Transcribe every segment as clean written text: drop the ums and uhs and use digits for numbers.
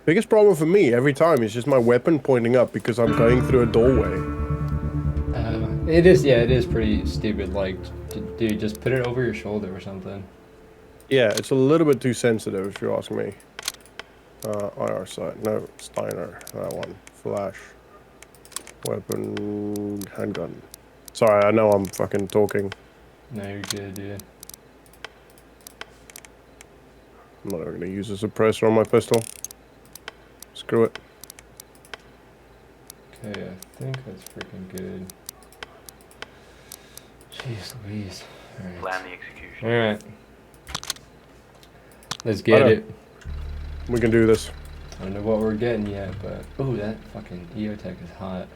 Biggest problem for me every time is just my weapon pointing up because I'm going through a doorway. It is, yeah, it is pretty stupid. Like, dude, just put it over your shoulder or something. Yeah, it's a little bit too sensitive if you ask me. IR sight. No, Steiner. That one. Flash. Weapon. Handgun. Sorry, I know I'm fucking talking. No, you're good, dude. I'm not even gonna use a suppressor on my pistol. Screw it. Okay, I think that's freaking good. Jeez Louise. Alright. Plan the execution. Alright. Let's get it. We can do this. I don't know what we're getting yet, but... Ooh, that fucking EOTech is hot.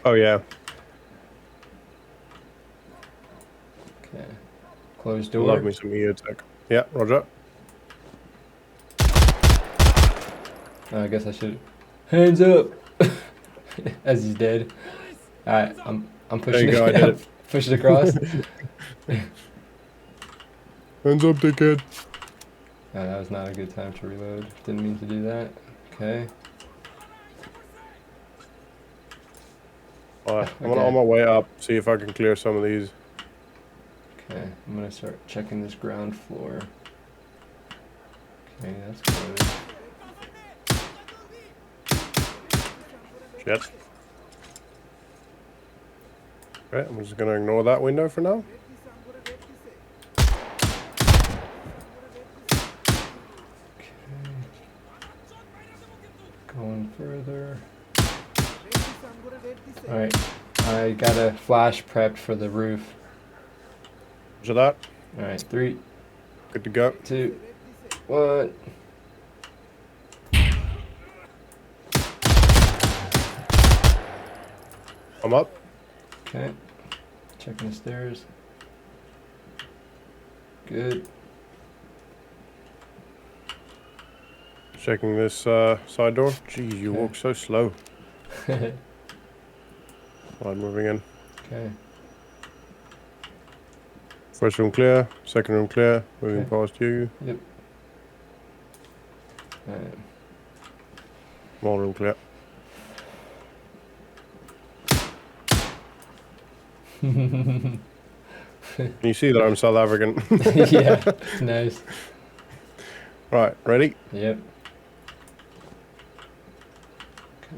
Oh, yeah. Okay. Closed door. Love me some EOTech. Yeah, roger. I guess I should... Hands up! As he's dead. Alright, I'm pushing There you go, I did it. Push it across. Hands up, dickhead. That was not a good time to reload. Didn't mean to do that. Okay. Alright, I'm Okay. on my way up, see if I can clear some of these. Okay, I'm gonna start checking this ground floor. Okay, that's good. Shit. Okay, I'm just gonna ignore that window for now. Going further. Alright, I got a flash prepped for the roof. Roger that. Alright, 3, Good to go. 2, 1. I'm up. Okay, checking the stairs. Good. Checking this side door. Jeez, you Okay. walk so slow. Okay. Right, moving in. First room clear, second room clear, moving Okay. past you. Yep. Alright. Small room clear. Can you see that I'm South African? Yeah, it's nice. Right, ready? Yep. Okay.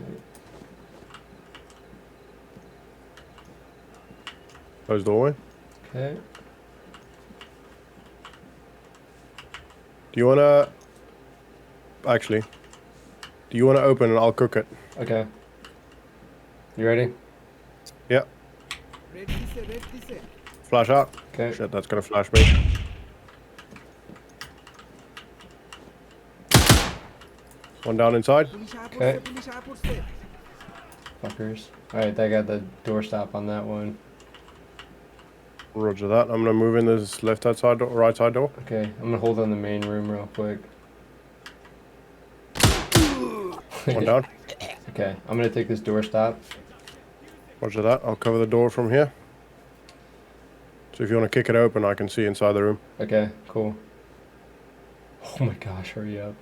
Close doorway. Okay. Do you wanna... Actually, do you wanna open and I'll cook it? Okay. You ready? Yeah. Flash out. Okay. Shit, that's gonna flash me. One down inside. Okay. Fuckers. Alright, I got the door stop on that one. Roger that. I'm gonna move in this left side door, right side door. Okay, I'm gonna hold on the main room real quick. One down. Okay, I'm gonna take this door stop. Roger that. I'll cover the door from here. So if you want to kick it open, I can see inside the room. Okay, cool. Oh my gosh, hurry up.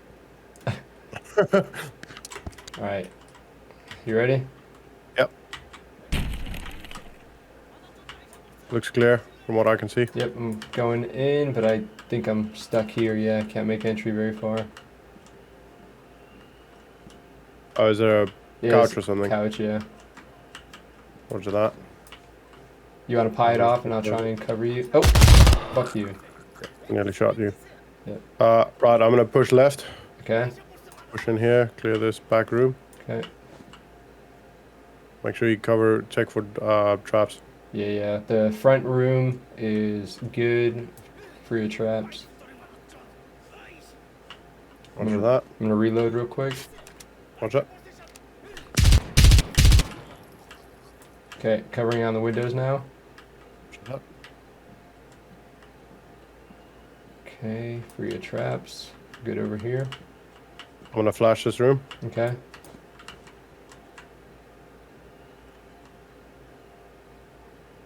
Alright. You ready? Yep. Looks clear from what I can see. Yep, I'm going in, but I think I'm stuck here. Yeah, can't make entry very far. Oh, is there a Yeah, couch or something? Couch, yeah. Roger that. You want to pie it off and I'll try and cover you? Oh, fuck you. Nearly shot you. Yep. Right, I'm gonna push left. Okay. Push in here, clear this back room. Okay. Make sure you check for traps. Yeah, yeah. The front room is good. Free of traps. Roger that. I'm gonna reload real quick. Roger. Okay, covering on the windows now. Roger that. Okay, free of traps. Good over here. I'm gonna flash this room. Okay.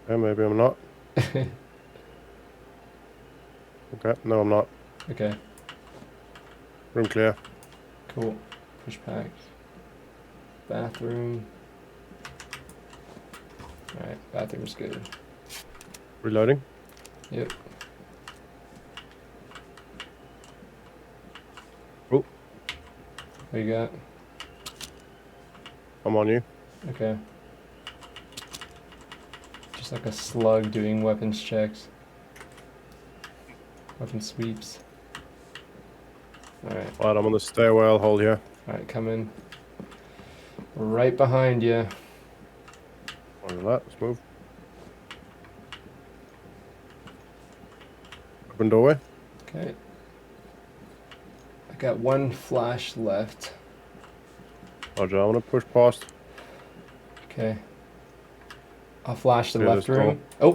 Yeah, maybe I'm not. Okay, no, I'm not. Okay. Room clear. Cool. Push back. Bathroom. Alright, bathroom's good. Reloading. Yep. Oh, What you got? I'm on you. Okay. Just like a slug doing weapons checks. Weapon sweeps. Alright. Right, I'm on the stairwell. I'll hold here. Alright, come in. Right behind you. Under that. Let's move. Open doorway. Okay. I got one flash left. Roger, I'm gonna push past. Okay. I'll flash the Clear left this door. room. Oh!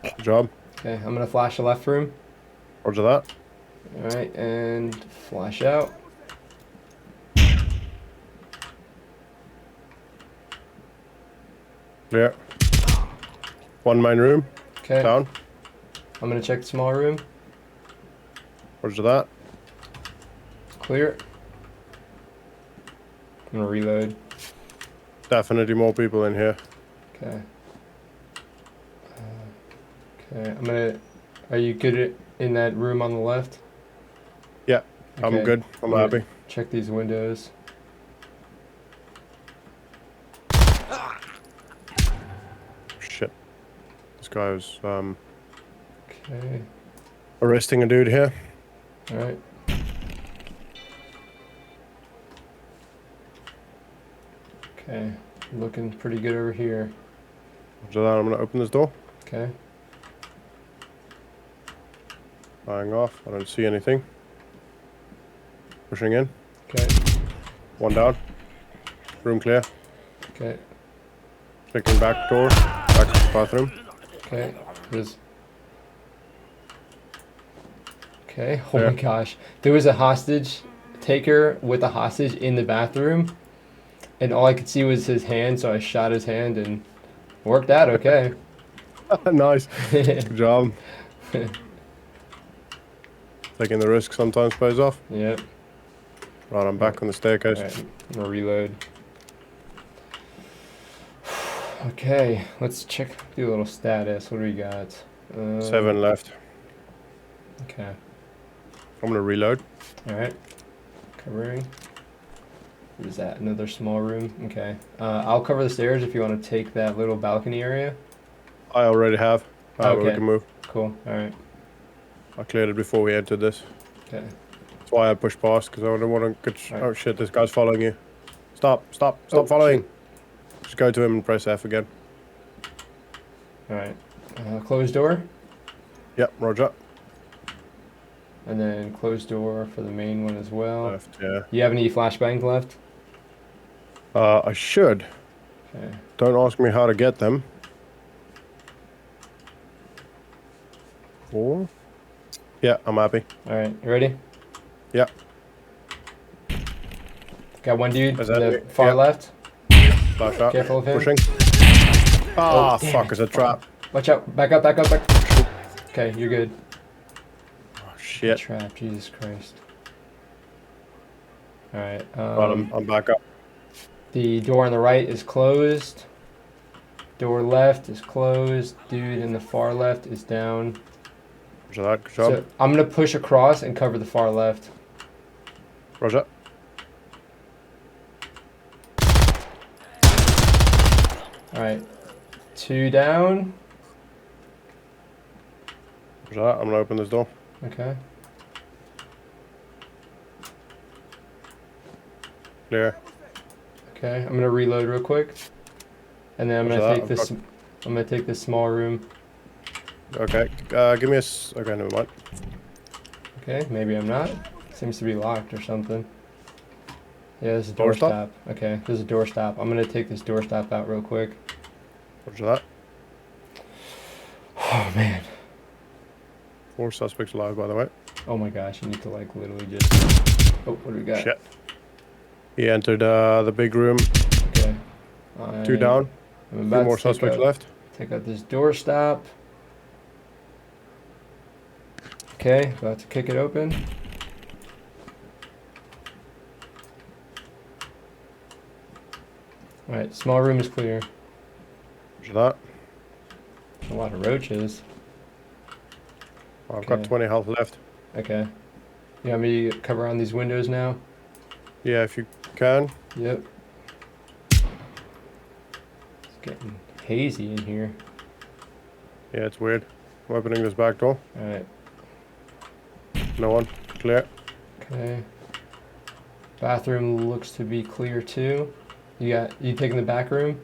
Good job. Okay, I'm gonna flash the left room. Roger that. Alright, and flash out. Clear. One main room. Okay. Down. I'm gonna check the small room. Roger that. Clear. I'm gonna reload. Definitely more people in here. Okay. Okay, I'm gonna... Are you good in that room on the left? Yeah, I'm Okay, good. I'm gonna happy. Check these windows. Shit. This guy was Okay. arresting a dude here. Alright. Okay. Looking pretty good over here. Roger that. I'm gonna open this door. Okay. Firing off. I don't see anything. Pushing in. Okay. One down. Room clear. Okay. Checking back door. Back to the bathroom. Okay. There's... Okay. Oh my gosh. There was a hostage taker with a hostage in the bathroom. And all I could see was his hand, so I shot his hand and worked out okay. Nice. Good job. Taking the risk sometimes pays off. Yep. Right, I'm back on the staircase. Alright, I'm gonna reload. Okay, let's check, do a little status. What do we got? 7 left. Okay. I'm gonna reload. Alright. Covering. What is that? Another small room? Okay. I'll cover the stairs if you want to take that little balcony area. I already have. But we Okay. can move. Cool. Alright. I cleared it before we entered this. Okay. That's why I pushed past, because I don't want to get... Right. Oh shit, this guy's following you. Stop Oh, following. Just go to him and press F again. Alright. Closed door. Yep, roger. And then closed door for the main one as well. Left, yeah. You have any flashbangs left? I should. Okay. Don't ask me how to get them. 4. Yeah, I'm happy. Alright, you ready? Yeah. Got one dude Is in that the it? far Yeah. left. Flash out. Careful of him. Pushing. Ah, damn fuck, it. it's a trap. Watch out. Back up, back up, back. Okay, you're good. Oh, shit. Trap, Jesus Christ. Alright, Right, I'm back up. the door on the right is closed. Door left is closed. Dude in the far left is down. Roger that, good job. So I'm gonna push across and cover the far left. Roger. Alright. 2 down. Roger that, I'm gonna open this door. Okay. Clear. Okay, I'm gonna reload real quick. And then I'm Roger gonna that, take this I'm gonna take this small room. Okay, give me a... Okay, never mind. Okay, maybe I'm not. Seems to be locked or something. Yeah, there's a Doorstop? doorstop. Okay, there's a doorstop. I'm gonna take this doorstop out real quick. Roger that. Oh man. 4 suspects alive, by the way. Oh my gosh, you need to like literally just... Oh, what do we got? Shit. He entered the big room. Okay. 2 down. I'm 2 about more to take suspects out, left. take out this doorstop. Okay, about to kick it open. Alright, small room is clear. Roger that. A lot of roaches. I've got Okay. 20 health left. Okay. You want me to cover on these windows now? Yeah, if you can. Yep. It's getting hazy in here. Yeah, it's weird. I'm opening this back door. Alright. No one. Clear. Okay. Bathroom looks to be clear too. You taking the back room?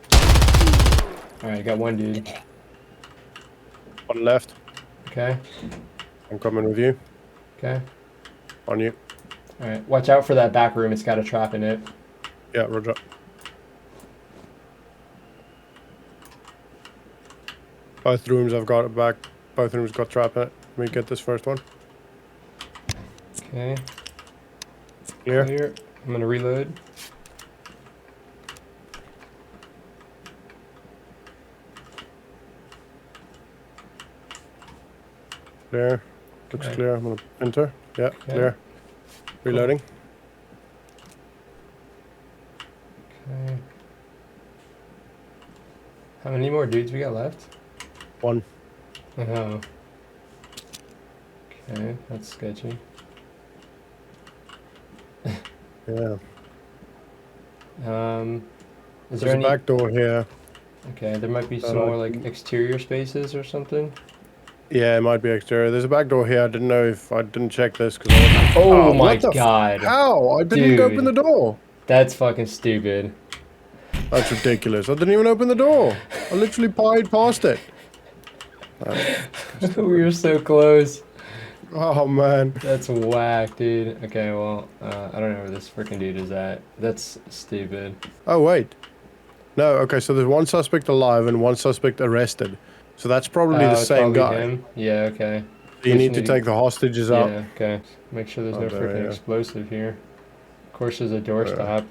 Alright, got one dude. One left. Okay. I'm coming with you. Okay. On you. Alright. Watch out for that back room, it's got a trap in it. Yeah, roger. Both rooms I've got it back. Both rooms got trap in it. Let me get this first one. Okay. Clear. Clear. I'm gonna reload. Clear. Looks Okay. clear. I'm gonna enter. Yeah, Okay. clear. Reloading. Okay. How many more dudes we got left? One. Oh. Okay, that's sketchy. Yeah. Is There's there a any? back door here. Okay, there might be that some I more like can- exterior spaces or something. Yeah, it might be exterior. There's a back door here. I didn't know if I didn't check this because I Oh, my what the god. How? I didn't open the Dude. door. That's fucking stupid. That's ridiculous. I didn't even open the door. I literally pied past it. We were so close. Oh man. That's whack, dude. Okay, well, I don't know where this freaking dude is at. That's stupid. Oh wait. No, okay, so there's one suspect alive and one suspect arrested. So that's probably the It's same probably guy. him. Yeah, okay. You We need just to take the hostages out. Yeah, okay. Make sure there's no there, freaking yeah. explosive here. Of course, there's a doorstop.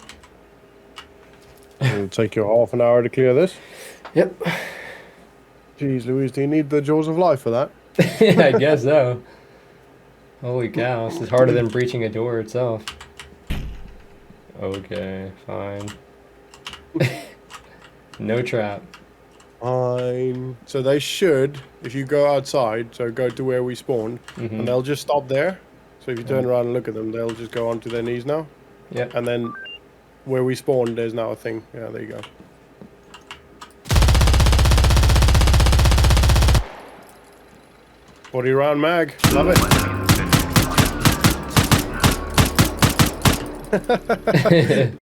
It'll take you half an hour to clear this. Yep. Jeez Louise, do you need the jaws of life for that? I guess so. Holy cow, this is harder than breaching a door itself. Okay, fine. No trap. Fine. So they should, if you go outside, so go to where we spawned, Mm-hmm. and they'll just stop there. So if you turn around and look at them, they'll just go onto their knees now. Yep. And then where we spawned, there's now a thing. Yeah, there you go. Body round mag. Love it.